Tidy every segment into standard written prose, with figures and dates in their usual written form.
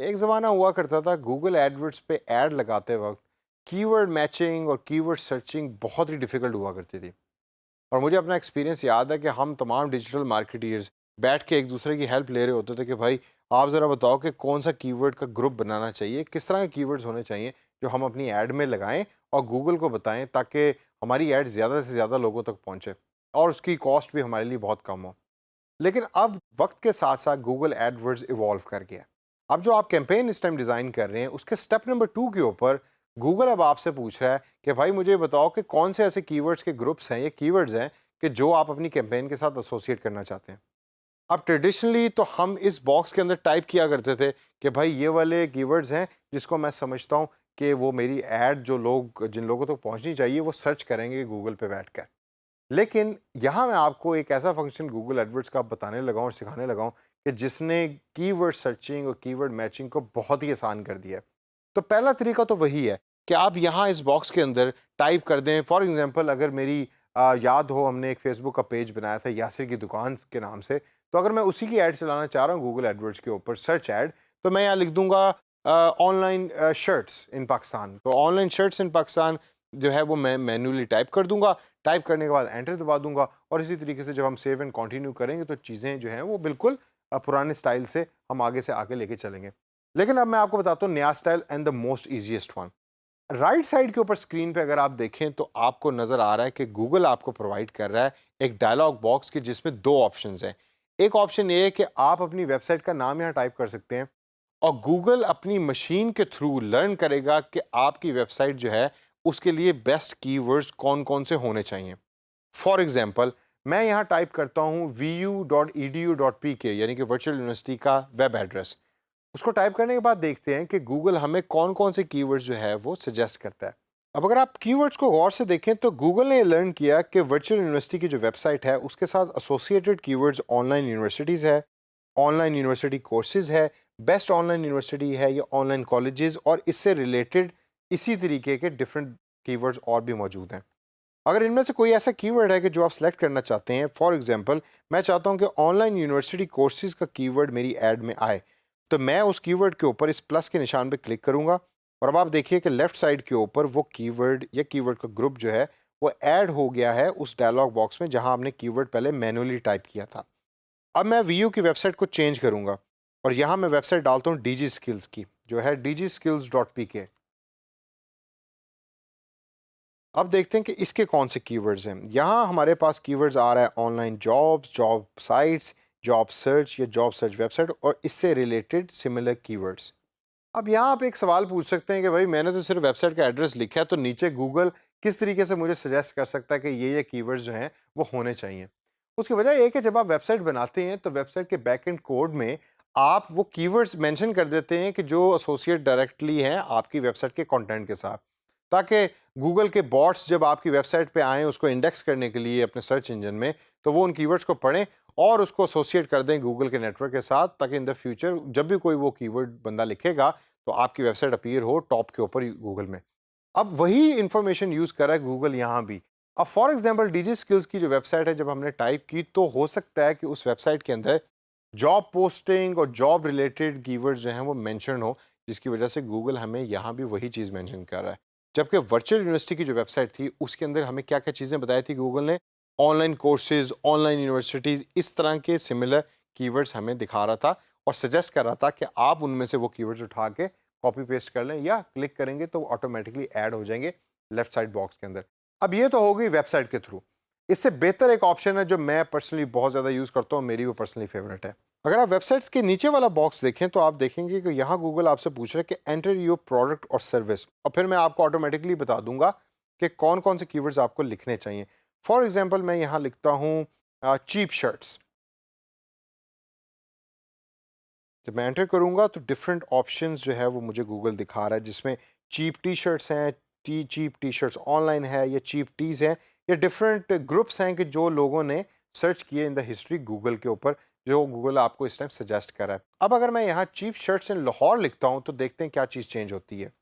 एक ज़माना हुआ करता था गूगल एडवर्ड्स पे ऐड लगाते वक्त कीवर्ड मैचिंग और कीवर्ड सर्चिंग बहुत ही डिफ़िकल्ट हुआ करती थी। और मुझे अपना एक्सपीरियंस याद है कि हम तमाम डिजिटल मार्केटियर्स बैठ के एक दूसरे की हेल्प ले रहे होते थे कि भाई आप ज़रा बताओ कि कौन सा कीवर्ड का ग्रुप बनाना चाहिए, किस तरह के कीवर्ड्स होने चाहिए जो हम अपनी ऐड में लगाएं और गूगल को बताएं ताकि हमारी ऐड ज़्यादा से ज़्यादा लोगों तक पहुंचे और उसकी कॉस्ट भी हमारे लिए बहुत कम हो। लेकिन अब वक्त के साथ साथ गूगल एडवर्ड्स इवॉल्व कर गया। अब जो आप कैंपेन इस टाइम डिज़ाइन कर रहे हैं उसके स्टेप नंबर 2 के ऊपर गूगल अब आपसे पूछ रहा है कि भाई मुझे बताओ कि कौन से ऐसे कीवर्ड्स के ग्रुप्स हैं या कीवर्ड्स हैं कि जो आप अपनी कैंपेन के साथ एसोसिएट करना चाहते हैं। अब ट्रेडिशनली तो हम इस बॉक्स के अंदर टाइप किया करते थे कि भाई ये वाले कीवर्ड्स हैं जिसको मैं समझता हूँ कि वो मेरी ऐड जो लोग जिन लोगों तक पहुंचनी चाहिए वो सर्च करेंगे गूगल पे बैठकर। लेकिन यहाँ मैं आपको एक ऐसा फंक्शन गूगल एडवर्ड्स का बताने लगा हूँ और सिखाने लगा हूँ कि जिसने कीवर्ड सर्चिंग और कीवर्ड मैचिंग को बहुत ही आसान कर दिया है। तो पहला तरीका तो वही है कि आप यहाँ इस बॉक्स के अंदर टाइप कर दें। फॉर एग्जांपल अगर मेरी याद हो हमने एक फेसबुक का पेज बनाया था यासिर की दुकान के नाम से, तो अगर मैं उसी की ऐड चलाना चाह रहा हूँ गूगल एडवर्ड्स के ऊपर सर्च ऐड, तो मैं यहाँ लिख दूंगा ऑनलाइन शर्ट्स इन पाकिस्तान। तो ऑनलाइन शर्ट्स इन पाकिस्तान जो है वो मैं मैन्युअली टाइप कर दूंगा। टाइप करने के बाद एंटर दबा दूंगा और इसी तरीके से जब हम सेव एंड कंटिन्यू करेंगे तो चीज़ें जो हैं वो बिल्कुल पुराने स्टाइल से हम आगे से आगे लेके चलेंगे। लेकिन अब मैं आपको बताता हूँ नया style and the most easiest one. Right side के ऊपर स्क्रीन पे अगर आप देखें तो आपको नज़र आ रहा है कि गूगल आपको प्रोवाइड कर रहा है एक डायलॉग बॉक्स के जिसमें दो ऑप्शंस हैं। एक ऑप्शन ये है कि आप अपनी वेबसाइट का नाम यहाँ टाइप कर सकते हैं और गूगल अपनी मशीन के थ्रू लर्न करेगा कि आपकी वेबसाइट जो है उसके लिए बेस्ट कीवर्ड्स कौन कौन से होने चाहिए। फॉर एग्जाम्पल मैं यहाँ टाइप करता हूँ vu.edu.pk यानी कि वर्चुअल यूनिवर्सिटी का वेब एड्रेस। उसको टाइप करने के बाद देखते हैं कि गूगल हमें कौन कौन से कीवर्ड्स जो है वो सजेस्ट करता है। अब अगर आप कीवर्ड्स को गौर से देखें तो गूगल ने लर्न किया कि वर्चुअल यूनिवर्सिटी की जो वेबसाइट है उसके साथ एसोसिएटेड कीवर्ड्स ऑनलाइन यूनिवर्सिटीज़ है, ऑनलाइन यूनिवर्सिटी कोर्सेज है, बेस्ट ऑनलाइन यूनिवर्सिटी है या ऑनलाइन कॉलेजेस और इससे रिलेटेड इसी तरीके के डिफरेंट कीवर्ड्स और भी मौजूद हैं। अगर इनमें से कोई ऐसा कीवर्ड है कि जो आप सेलेक्ट करना चाहते हैं, फॉर एग्जांपल मैं चाहता हूं कि ऑनलाइन यूनिवर्सिटी कोर्सेज का कीवर्ड मेरी ऐड में आए, तो मैं उस कीवर्ड के ऊपर इस प्लस के निशान पर क्लिक करूंगा और अब आप देखिए कि लेफ्ट साइड के ऊपर वो कीवर्ड या कीवर्ड का ग्रुप जो है वो ऐड हो गया है उस डायलॉग बॉक्स में जहां आपने कीवर्ड पहले मैनुअली टाइप किया था। अब मैं वीयू की वेबसाइट को चेंज करूंगा और यहाँ मैं वेबसाइट डालता हूँ डीजी स्किल्स की, जो है dgskills.pk। अब देखते हैं कि इसके कौन से कीवर्ड्स हैं। यहाँ हमारे पास कीवर्ड्स आ रहा है online jobs, job sites, job search या जॉब सर्च वेबसाइट और इससे रिलेटेड सिमिलर कीवर्ड्स। अब यहाँ आप एक सवाल पूछ सकते हैं कि भाई मैंने तो सिर्फ वेबसाइट का एड्रेस लिखा है, तो नीचे गूगल किस तरीके से मुझे सजेस्ट कर सकता है कि ये कीवर्ड्स जो हैं वो होने चाहिए। उसकी वजह ये है कि जब आप वेबसाइट बनाते हैं तो वेबसाइट के बैक एंड कोड में आप वो कीवर्ड्स मेंशन कर देते हैं कि जो एसोसिएट डायरेक्टली हैं आपकी वेबसाइट के कंटेंट के साथ, ताकि गूगल के बॉट्स जब आपकी वेबसाइट पे आएँ उसको इंडेक्स करने के लिए अपने सर्च इंजन में, तो वो उन कीवर्ड्स को पढ़ें और उसको एसोसिएट कर दें गूगल के नेटवर्क के साथ, ताकि इन द फ्यूचर जब भी कोई वो कीवर्ड बंदा लिखेगा तो आपकी वेबसाइट अपीयर हो टॉप के ऊपर गूगल में। अब वही इंफॉर्मेशन यूज़ कर रहा है गूगल यहाँ भी। अब फॉर एग्जांपल डीजी स्किल्स की जो वेबसाइट है जब हमने टाइप की तो हो सकता है कि उस वेबसाइट के अंदर जॉब पोस्टिंग और जॉब रिलेटेड कीवर्ड्स जो हैं वो मेंशन हो, जिसकी वजह से गूगल हमें यहाँ भी वही चीज़ मेंशन कर रहा है। जबकि वर्चुअल यूनिवर्सिटी की जो वेबसाइट थी उसके अंदर हमें क्या-क्या चीज़ें बताई थी गूगल ने, ऑनलाइन कोर्सेज़, ऑनलाइन यूनिवर्सिटीज़, इस तरह के सिमिलर कीवर्ड्स हमें दिखा रहा था और सजेस्ट कर रहा था कि आप उनमें से वो कीवर्ड्स उठा के कॉपी पेस्ट कर लें या क्लिक करेंगे तो ऑटोमेटिकली ऐड हो जाएंगे लेफ्ट साइड बॉक्स के अंदर। अब ये तो हो गई वेबसाइट के थ्रू। इससे बेहतर एक ऑप्शन है जो मैं पर्सनली बहुत ज़्यादा यूज़ करता हूँ, मेरी वो पर्सनली फेवरेट है। अगर आप वेबसाइट्स के नीचे वाला बॉक्स देखें तो आप देखेंगे कि यहाँ गूगल आपसे पूछ रहा है कि एंटर योर प्रोडक्ट और सर्विस, और फिर मैं आपको ऑटोमेटिकली बता दूंगा कि कौन कौन से कीवर्ड्स आपको लिखने चाहिए। फॉर एग्जांपल मैं यहाँ लिखता हूँ चीप शर्ट्स। जब मैं एंटर करूँगा तो डिफरेंट ऑप्शंस जो है वो मुझे गूगल दिखा रहा है, जिसमें चीप टी शर्ट्स हैं, चीप टी शर्ट्स ऑनलाइन है या चीप टीज़ हैं, या डिफरेंट ग्रुप्स हैं कि जो लोगों ने सर्च किए इन द हिस्ट्री गूगल के ऊपर, जो गूगल आपको इस टाइम सजेस्ट कर रहा है। अब अगर मैं यहाँ चीप शर्ट्स इन लाहौर लिखता हूँ तो देखते हैं क्या चीज़ चेंज होती है।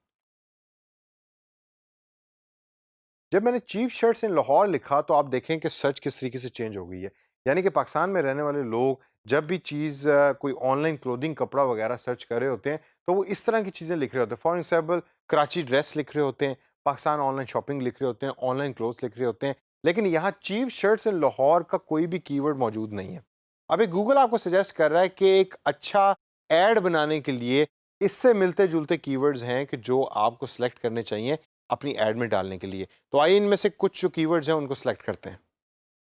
जब मैंने चीप शर्ट्स इन लाहौर लिखा तो आप देखें कि सर्च किस तरीके से चेंज हो गई है। यानी कि पाकिस्तान में रहने वाले लोग जब भी चीज़ कोई ऑनलाइन क्लोथिंग कपड़ा वगैरह सर्च कर रहे होते हैं तो वो इस तरह की चीज़ें लिख रहे होते हैं। फॉर एग्जाम्पल कराची ड्रेस लिख रहे होते हैं, पाकिस्तान ऑनलाइन शॉपिंग लिख रहे होते हैं, ऑनलाइन क्लोथ्स लिख रहे होते हैं, लेकिन यहाँ चीप शर्ट्स इन लाहौर का कोई भी कीवर्ड मौजूद नहीं है। अभी गूगल आपको सजेस्ट कर रहा है कि एक अच्छा ऐड बनाने के लिए इससे मिलते जुलते कीवर्ड्स हैं कि जो आपको सेलेक्ट करने चाहिए अपनी ऐड में डालने के लिए। तो आइए इनमें से कुछ जो कीवर्ड्स हैं उनको सेलेक्ट करते हैं।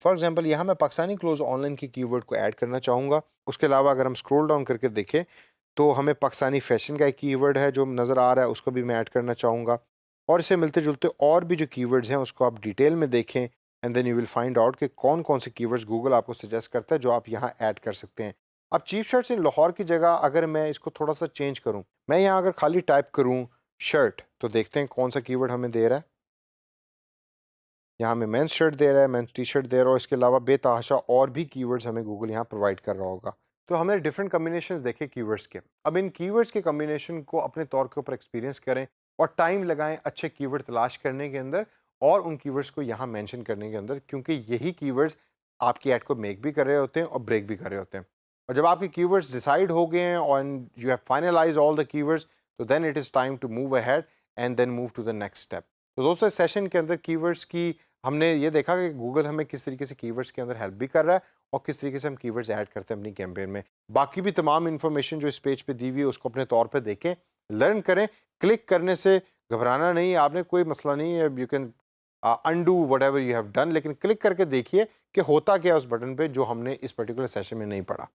फॉर एग्जांपल यहाँ मैं पाकिस्तानी क्लोथ्स ऑनलाइन की कीवर्ड को ऐड करना चाहूँगा। उसके अलावा अगर हम स्क्रॉल डाउन करके देखें तो हमें पाकिस्तानी फैशन का एक कीवर्ड है जो नज़र आ रहा है, उसको भी मैं ऐड करना चाहूँगा। और इससे मिलते जुलते और भी जो कीवर्ड्स हैं उसको आप डिटेल में देखें and then you will find out कि कौन कौन से कीवर्ड्स गूगल आपको सजेस्ट करता है जो आप यहाँ ऐड कर सकते हैं। अब चीप शर्ट्स इन लाहौर की जगह अगर मैं इसको थोड़ा सा चेंज करूँ, मैं यहाँ अगर खाली टाइप करूँ शर्ट, तो देखते हैं कौन सा कीवर्ड हमें दे रहा है। यहाँ हमें मेंस शर्ट दे रहा है, मेंस टी शर्ट दे रहा है और इसके अलावा बेतहाशा और भी कीवर्ड्स हमें गूगल यहाँ प्रोवाइड कर रहा होगा। तो हमने डिफरेंट कम्बिनेशंस देखे कीवर्ड्स के। अब इन कीवर्ड्स के कम्बिनेशन को अपने तौर के ऊपर एक्सपीरियंस करें और टाइम लगाएं अच्छे कीवर्ड तलाश करने के अंदर और उन कीवर्ड्स को यहाँ मेंशन करने के अंदर, क्योंकि यही कीवर्ड्स आपकी ऐड को मेक भी कर रहे होते हैं और ब्रेक भी कर रहे होते हैं। और जब आपके कीवर्ड्स डिसाइड हो गए हैं और you have finalize all the keywords, तो then it is time to move ahead and then move to the next step. तो दोस्तों इस सेशन के अंदर कीवर्ड्स की हमने ये देखा कि गूगल हमें किस तरीके से कीवर्ड्स के अंदर हेल्प भी कर रहा है और किस तरीके से हम कीवर्ड्स ऐड करते हैं अपनी कैंपेन में। बाकी भी तमाम इन्फॉर्मेशन जो इस पेज पे दी हुई है उसको अपने तौर पे देखें, लर्न करें। क्लिक करने से घबराना नहीं, आपने कोई मसला नहीं है, you can undo whatever you have done, लेकिन क्लिक करके देखिए कि होता क्या है उस बटन पे जो हमने इस पर्टिकुलर सेशन में नहीं पढ़ा।